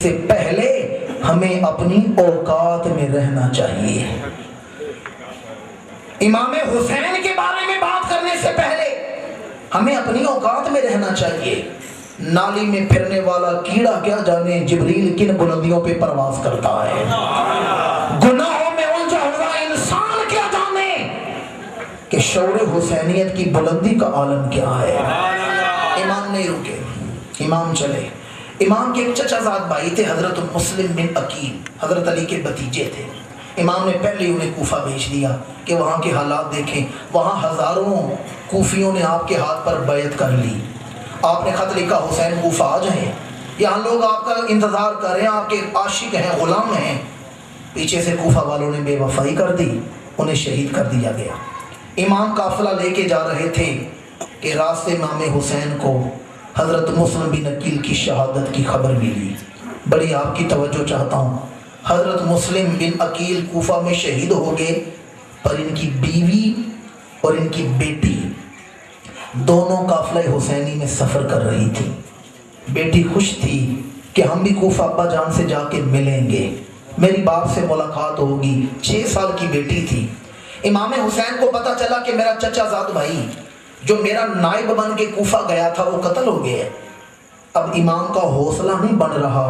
سے پہلے ہمیں اپنی اوقات میں رہنا چاہیے۔ امام حسین کے بارے میں بات کرنے سے پہلے ہمیں اپنی اوقات میں رہنا چاہیے۔ نالی میں پھرنے والا کیڑا کیا جانے جبریل کن بلندیوں پہ پرواز کرتا ہے، گناہوں میں الجھا ہوا انسان کیا جانے کہ شعور حسینیت کی بلندی کا عالم کیا ہے۔ امام نہیں رکے، امام چلے۔ امام کے ایک چچا زاد بھائی تھے حضرت مسلم بن عقیل، حضرت علی کے بھتیجے تھے۔ امام نے پہلے انہیں کوفہ بھیج دیا کہ وہاں کے حالات دیکھیں۔ وہاں ہزاروں کوفیوں نے آپ کے ہاتھ پر بیعت کر لی۔ آپ نے خط لکھا حسین کوفہ آ جائیں، یہاں لوگ آپ کا انتظار کر رہے ہیں، آپ کے عاشق ہیں، غلام ہیں۔ پیچھے سے کوفہ والوں نے بے وفائی کر دی، انہیں شہید کر دیا گیا۔ امام قافلہ لے کے جا رہے تھے کہ راستے امام حسین کو حضرت مسلم بن عقیل کی شہادت کی خبر ملی۔ بڑی آپ کی توجہ چاہتا ہوں، حضرت مسلم بن عقیل کوفہ میں شہید ہو گئے، پر ان کی بیوی اور ان کی بیٹی دونوں قافلہ حسینی میں سفر کر رہی تھی۔ بیٹی خوش تھی کہ ہم بھی کوفہ ابا جان سے جا کے ملیں گے، میری باپ سے ملاقات ہوگی۔ 6 سال کی بیٹی تھی۔ امام حسین کو پتا چلا کہ میرا چچا زاد بھائی جو میرا نائب بن کے کوفہ گیا تھا وہ قتل ہو گیا۔ اب امام کا حوصلہ نہیں بن رہا،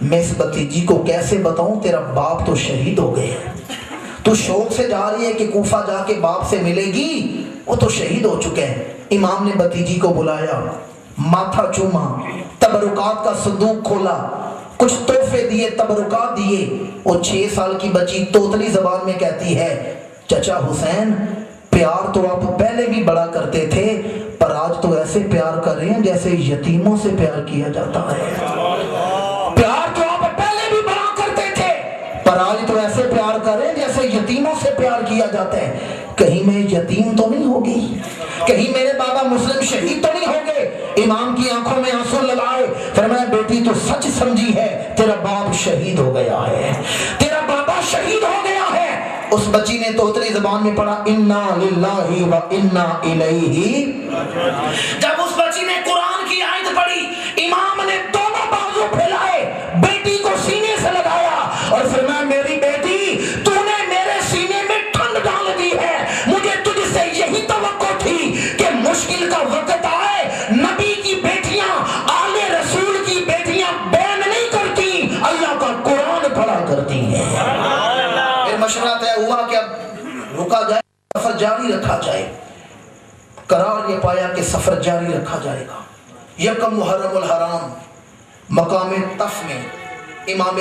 میں اس بھتیجی کو کیسے بتاؤں تیرا باپ تو شہید ہو گئے، تو شوق سے جا رہی ہے کہ کوفہ جا کے باپ سے ملے گی، وہ تو شہید ہو چکے ہیں۔ امام نے بھتیجی کو بلایا، ماتھا چوما، تبرکات کا صندوق کھولا، کچھ تحفے دیے، تبرکات دیے۔ وہ 6 سال کی بچی توتلی زبان میں کہتی ہے، چچا حسین پیار تو آپ پہلے بھی بڑا کرتے تھے، پر آج تو ایسے پیار کر رہے ہیں جیسے یتیموں سے پیار کیا جاتا ہے۔ پیار تو آپ پہلے بھی بڑا کرتے تھے، پر آج تو ایسے پیار کر رہے ہیں جیسے یتیموں سے پیار کیا جاتا ہے۔ کہیں میں یتیم تو نہیں ہوگی، کہیں میرے بابا مسلم شہید تو نہیں ہوں گے۔ امام کی آنکھوں میں آنسو للائے، فرمایا بیٹی تو سچ سمجھی ہے، تیرا باپ شہید ہو گیا ہے، تیرا بابا شہید ہو گیا ہے۔ اس بچی نے توتلی زبان میں پڑھا انا للہ و انا الیہ۔ جب اس بچی نے قرآن کی آیت پڑھی، امام نے دونوں بازو پھیلائے، بیٹی کو سینے سے لگایا اور فرمایا میری بیٹی تو نے میرے سینے میں ٹھنڈ ڈال دی ہے، مجھے تجھ سے یہی توقع تھی کہ مشکل کا وقت آئے نبی کی بیٹیاں، آل رسول کی بیٹیاں بین نہیں کرتی، اللہ کا قرآن پڑھا کرتی ہیں۔ مشورہ طے ہوا کہ اب رکا جائے، سفر جاری رکھا جائے۔ قرار یہ پایا کہ سفر جاری رکھا جائے گا۔ یکم محرم الحرام مقام طف میں امام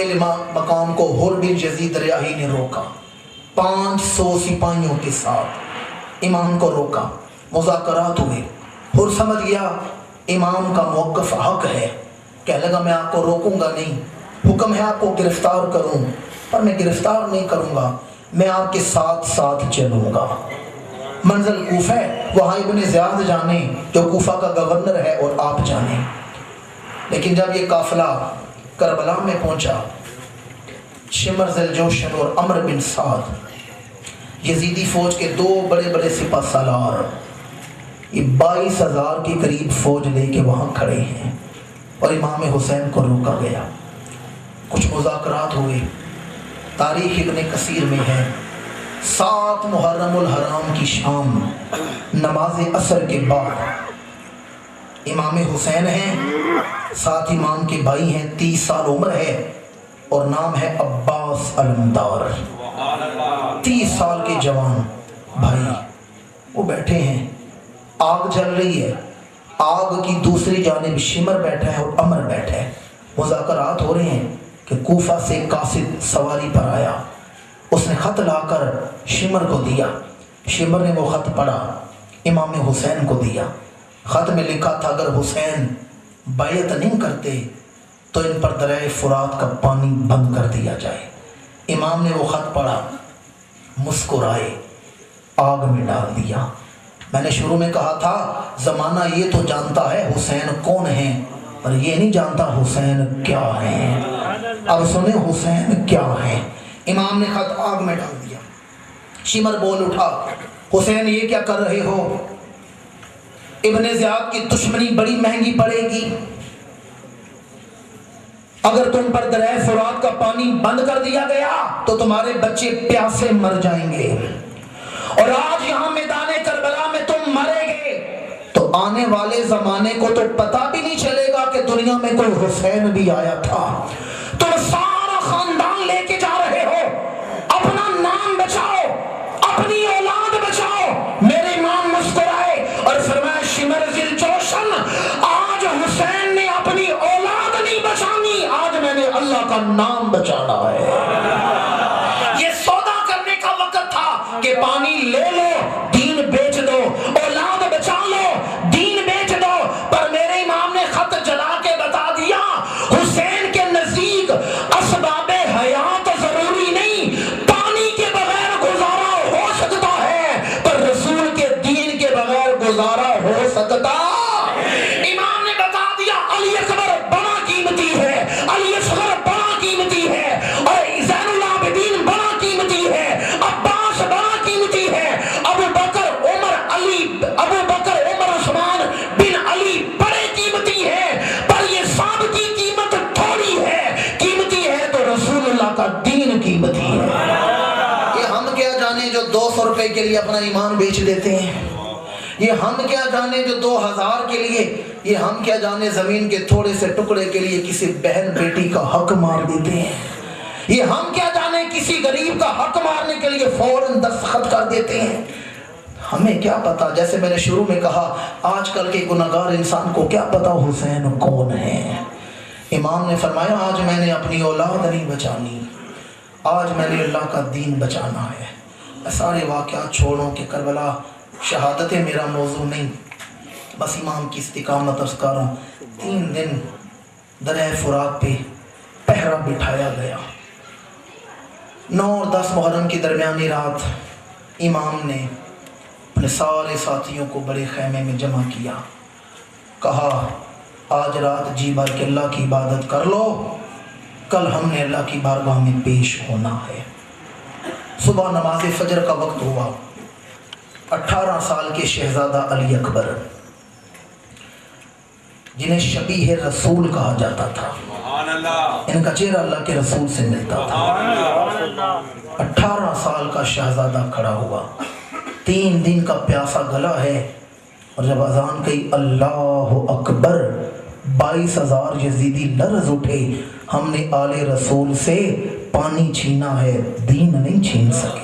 مقام کو حر بن یزید ریاحی نے روکا، 500 سپاہیوں کے ساتھ امام کو روکا، مذاکرات ہوئے۔ حر سمجھ گیا امام کا موقف حق ہے، کہنے لگا میں آپ کو روکوں گا نہیں، حکم ہے آپ کو گرفتار کروں، پر میں گرفتار نہیں کروں گا، میں آپ کے ساتھ ساتھ چلوں گا۔ منزل کوفہ ہے، وہاں ابن زیاد جانے جو کوفہ کا گورنر ہے اور آپ جانے۔ لیکن جب یہ قافلہ کربلا میں پہنچا، شمر ذی الجوشن اور عمر بن سعد یزیدی فوج کے 2 بڑے بڑے سپہ سالار، یہ 22,000 کے قریب فوج لے کے وہاں کھڑے ہیں، اور امام حسین کو روکا گیا۔ کچھ مذاکرات ہوئے۔ تاریخ ابن کثیر میں ہے 7 محرم الحرام کی شام نماز عصر کے بعد امام حسین ہیں، 7 امام کے بھائی ہیں، 30 سال عمر ہے اور نام ہے عباس علمدار، 30 سال کے جوان بھائی، وہ بیٹھے ہیں، آگ جل رہی ہے، آگ کی دوسری جانب شمر بیٹھا ہے اور عمر بیٹھا ہے، مذاکرات ہو رہے ہیں کہ کوفہ سے قاصد سواری پر آیا، اس نے خط لا کر شمر کو دیا، شمر نے وہ خط پڑھا، امام حسین کو دیا۔ خط میں لکھا تھا اگر حسین بیعت نہیں کرتے تو ان پر دریائے فرات کا پانی بند کر دیا جائے۔ امام نے وہ خط پڑھا، مسکرائے، آگ میں ڈال دیا۔ میں نے شروع میں کہا تھا زمانہ یہ تو جانتا ہے حسین کون ہیں، پر یہ نہیں جانتا حسین کیا ہیں۔ اب سنیں حسین کیا ہیں۔ امام نے خط آگ میں ڈال دیا۔ شمر بول اٹھا، حسین یہ کیا کر رہے ہو؟ ابن زیاد کی دشمنی بڑی مہنگی پڑے گی۔ اگر تم پر دریا فرات کا پانی بند کر دیا گیا تو تمہارے بچے پیاسے مر جائیں گے، اور آج یہاں میدان کربلا میں تم مرے گے تو آنے والے زمانے کو تو پتہ بھی نہیں چلے گا کہ دنیا میں کوئی حسین بھی آیا تھا۔ تم سارا خاندان لے کے جا رہے ہو، اپنا نام بچاؤ، اپنی اولاد بچاؤ۔ میرے امام مسکرائے اور فرمایا شمر ذل جوشن، آج حسین نے اپنی اولاد نہیں بچانی، آج میں نے اللہ کا نام بچانا ہے۔ یہ سودا کرنے کا وقت تھا کہ پانی لے لو، دین بیچ دو، اولاد بچا لو، دین بیچ دو۔ پر میرے امام نے خط جلا کے بتا دیا حسین کے نزدیک اسباب حیات ضروری نہیں، پانی کے بغیر گزارا ہو سکتا ہے، پر رسول کے دین کے بغیر گزارا ہو سکتا۔ امام نے بتا دیا علی اکبر بڑا قیمتی ہے، علی اصغر بڑا قیمتی ہے، اور زین العابدین بڑا قیمتی ہے، عباس بڑا قیمتی ہے، ابو بکر عمر عثمان بن علی بڑے قیمتی ہیں، پر یہ سب کی قیمت تھوڑی ہے، قیمتی ہے تو رسول اللہ کا دین قیمتی ہے۔ یہ ہم کیا جانے جو 200 روپے کے لیے اپنا ایمان بیچ دیتے ہیں، یہ ہم کیا جانے جو 2000 کے لیے، یہ ہم کیا جانے زمین کے تھوڑے سے ٹکڑے کے لیے کسی بہن بیٹی کا حق مار دیتے ہیں، یہ ہم کیا جانے کسی غریب کا حق مارنے کے لیے فوراً دستخط کر دیتے ہیں۔ ہمیں کیا پتا، جیسے میں نے شروع میں کہا آج کل کے گناہگار انسان کو کیا پتا حسین کون ہے۔ امام نے فرمایا آج میں نے اپنی اولاد نہیں بچانی، آج میں نے اللہ کا دین بچانا ہے۔ میں سارے واقعات چھوڑوں کہ کربلا شہادتیں میرا موضوع نہیں، بس امام کی استقامت عرض کر رہا ہوں۔ 3 دن دریا فرات پہ پہرا بٹھایا گیا۔ 9 اور 10 محرم کی درمیانی رات امام نے اپنے سارے ساتھیوں کو بڑے خیمے میں جمع کیا، کہا آج رات جی بھر کے اللہ کی عبادت کر لو، کل ہم نے اللہ کی بارگاہ میں پیش ہونا ہے۔ صبح نماز فجر کا وقت ہوا، 18 سال کے شہزادہ علی اکبر جنہیں شبیہ رسول کہا جاتا تھا، ان کا چہرہ اللہ کے رسول سے ملتا تھا، 18 سال کا شہزادہ کھڑا ہوا، 3 دن کا پیاسا گلا ہے، اور جب اذان کہی اللہ اکبر 22,000 یزیدی لرز اٹھے، ہم نے آل رسول سے پانی چھینا ہے، دین نہیں چھین سکے۔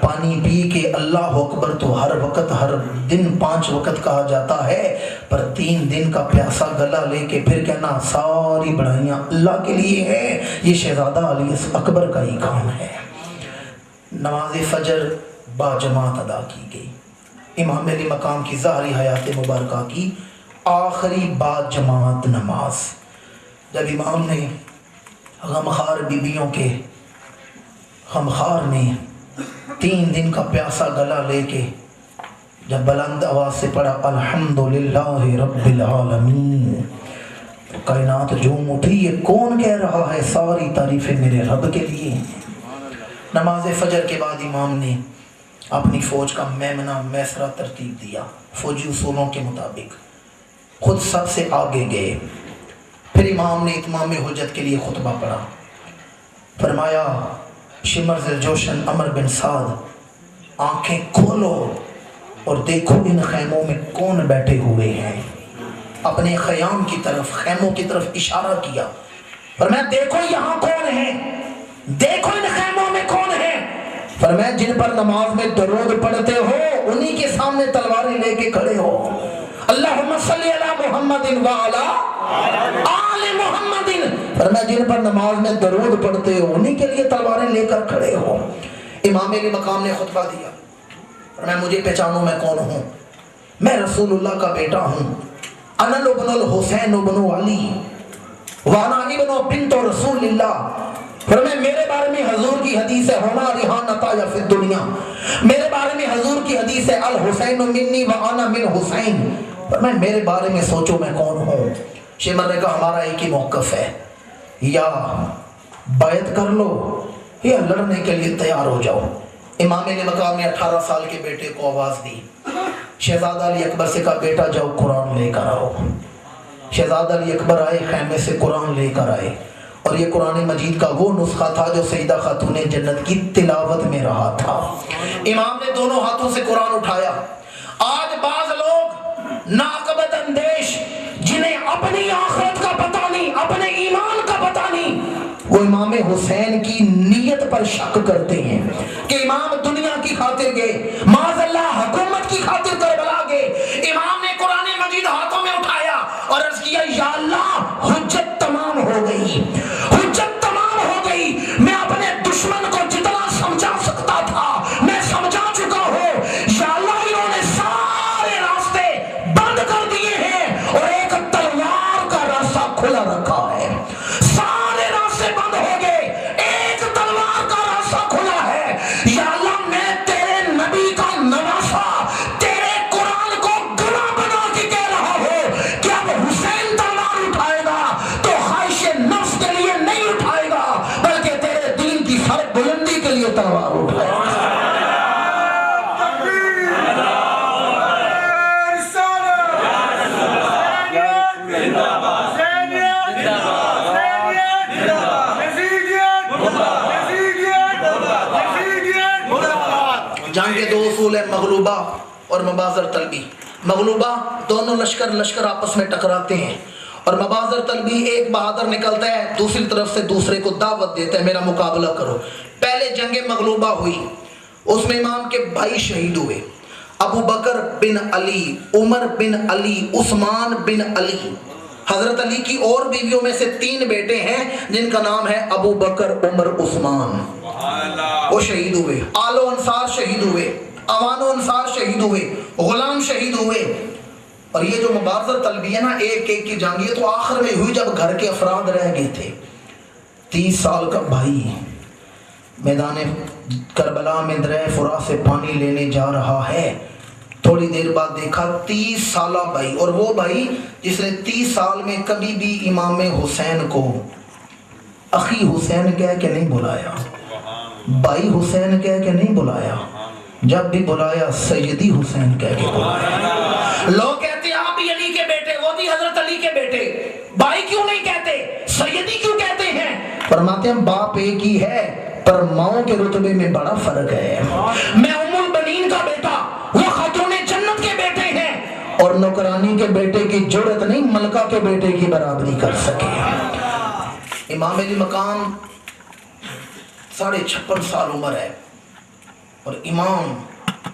پانی پی کے اللہ اکبر تو ہر وقت ہر دن 5 وقت کہا جاتا ہے، پر 3 دن کا پیاسا گلا لے کے پھر کہنا ساری بڑھائیاں اللہ کے لیے ہے، یہ شہزادہ علی اکبر کا ہی کام ہے۔ نماز فجر با جماعت ادا کی گئی، امام علی مقام کی ظاہری حیات مبارکہ کی آخری با جماعت نماز۔ جب امام نے غمخوار بیبیوں کے غمخوار نے 3 دن کا پیاسا گلا لے کے جب بلند آواز سے پڑھا الحمدللہ رب العالمین، تو کائنات جھوم اٹھی، یہ کون کہہ رہا ہے ساری تعریفیں میرے رب کے لیے۔ نماز فجر کے بعد امام نے اپنی فوج کا میمنہ میسرہ ترتیب دیا، فوجی اصولوں کے مطابق خود سب سے آگے گئے۔ پھر امام نے اتمام حجت کے لیے خطبہ پڑھا، فرمایا شمر ذل جوشن عمر بن سعد آنکھیں کھولو اور دیکھو ان خیموں میں کون بیٹھے ہوئے ہیں۔ اپنے خیام کی طرف، خیموں کی طرف اشارہ کیا، فرمایا دیکھو یہاں کون ہے، دیکھو ان خیموں میں کون ہے۔ فرمایا جن پر نماز میں درود پڑھتے ہو انہی کے سامنے تلواریں لے کے کھڑے ہو، اللہم صلی علی محمد وعلی آل محمد۔ فرمایا جن پر نماز میں درود پڑھتے ہو انہی کے لیے تلواریں لے کر کھڑے ہو۔ امام علی مقام نے خطبہ دیا، فرمایا مجھے پہچانو میں کون ہوں، میں رسول اللہ کا بیٹا ہوں، انا ابن الحسین ابن علی وانا ابن بنت رسول اللہ۔ فرمایا میرے بارے میں حضور کی حدیث ہے ہما ریحان نتایا فی الدنیا، میرے بارے میں حضور کی حدیث ہے الحسین منی وانا من حسین۔ فرمایا میرے بارے میں سوچو میں کون ہوں۔ شمر نے کہا ہمارا ایک ہی موقف ہے، یا بیعت کر لو یا لڑنے کے لیے تیار ہو جاؤ۔ امام علی مقام نے 18 سال کے بیٹے کو آواز دی، شہزادہ علی اکبر سے کہا بیٹا جاؤ قرآن لے کر آؤ۔ شہزادہ علی اکبر آئے، خیمے سے قرآن لے کر آئے، اور یہ قرآن مجید کا وہ نسخہ تھا جو سیدہ خاتون جنت کی تلاوت میں رہا تھا۔ امام نے دونوں ہاتھوں سے قرآن اٹھایا۔ آج بعض لوگ ناقبت اندیش، جنہیں اپنی آخرت کا پتہ نہیں، اپنے ایمان کا پتہ نہیں، وہ امام حسین کی نیت پر شک کرتے ہیں کہ امام دنیا کی خاطر گئے، معاذ اللہ حکومت کی خاطر کربلا گئے۔ امام نے قرآن مجید ہاتھوں میں اٹھایا اور عرض کیا یا اللہ حجت تمام ہو گئی، حجت تمام ہو گئی، میں اپنے دشمن کو جتنا سمجھا سکتا تھا میں سمجھا چکا ہوں، یا اللہ انہوں نے سارے راستے بند کر دیے ہیں اور ایک تلوار کا راستہ کھلا رکھا ہے، سارے راستے بند ہو گئے، ایک تلوار کا راستہ کھلا ہے، یا اللہ میں تیرے نبی کا نواسا تیرے قرآن کو گواہ بنا کے کہہ رہا ہوں کہ اب حسین تلوار اٹھائے گا تو خواہش نفس کے لیے نہیں اٹھائے گا بلکہ تیرے دین کی سر بلندی کے لیے تلوار اٹھائے گا۔ جنگ کے دو اصول ہیں، مغلوبہ اور مبازر طلبی۔ مغلوبہ دونوں لشکر آپس میں ٹکراتے ہیں، اور مبازر طلبی ایک بہادر نکلتا ہے دوسری طرف سے دوسرے کو دعوت دیتا ہے میرا مقابلہ کرو۔ پہلے جنگ مغلوبہ ہوئی، اس میں امام کے بھائی شہید ہوئے، ابو بکر بن علی، عمر بن علی، عثمان بن علی۔ حضرت علی کی اور بیویوں میں سے 3 بیٹے ہیں جن کا نام ہے ابو بکر، عمر، عثمان، وہ شہید ہوئے۔ آل و انصار شہید ہوئے، اوان و انصار شہید ہوئے، غلام شہید ہوئے۔ اور یہ جو مبارزہ طلبی ہے نا، ایک ایک کی جنگ، یہ تو آخر میں ہوئی جب گھر کے افراد رہ گئے تھے۔ 30 سال کا بھائی میدان کربلا میں درہ فرات سے پانی لینے جا رہا ہے، تھوڑی دیر بعد دیکھا 30 سالہ بھائی، اور وہ بھائی جس نے 30 سال میں کبھی بھی امام حسین کو اخی حسین کہہ کے نہیں بلایا، بھائی حسین کہہ کے نہیں بلایا، جب بھی بلایا سیدی حسین کہہ کے بلایا۔ لوگ کہتے ہیں آپ بھی علی کے بیٹے، وہ بھی حضرت علی کے بیٹے، بھائی کیوں نہیں کہتے، سیدی کیوں کہتے ہیں؟ فرماتے ہیں باپ ایک ہی ہے پر ماؤں کے رتبے میں بڑا فرق ہے۔ میں ام البنین کا بیٹا، وہ خاتون جنت کے بیٹے ہیں، اور نوکرانی کے بیٹے کی جرت نہیں ملکہ کے بیٹے کی برابری کر سکے۔ امام علی مقام 56.5 سال عمر ہے، اور امام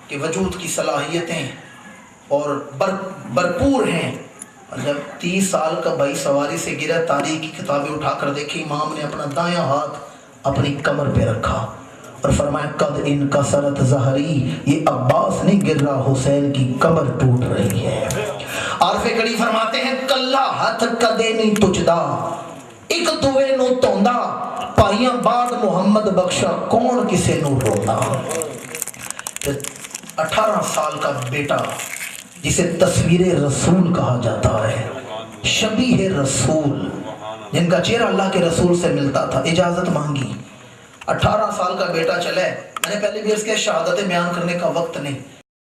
کے وجود کی صلاحیتیں اور بھرپور ہیں۔ اور جب 30 سال کا بھائی سواری سے گرا، تاریخ کی کتابیں اٹھا کر دیکھی، امام نے اپنا دایاں ہاتھ اپنی کمر پہ رکھا اور فرمایا قد انکسرت ظہری، یہ عباس نہیں گر رہا، حسین کی کمر ٹوٹ رہی ہے۔ عارف کڑی فرماتے ہیں کلا ہاتھ کدے نہیں تجدا، ایک دوے نو توندا، پائیاں بعد محمد بخشا کون کسے نو روتا۔ 18 سال کا بیٹا جسے تصویر رسول کہا جاتا ہے، شبیہ رسول، جن کا چہرہ اللہ کے رسول سے ملتا تھا، اجازت مانگی، 18 سال کا بیٹا چلے۔ میں نے پہلے بھی اس کے شہادت بیان کرنے کا وقت نہیں،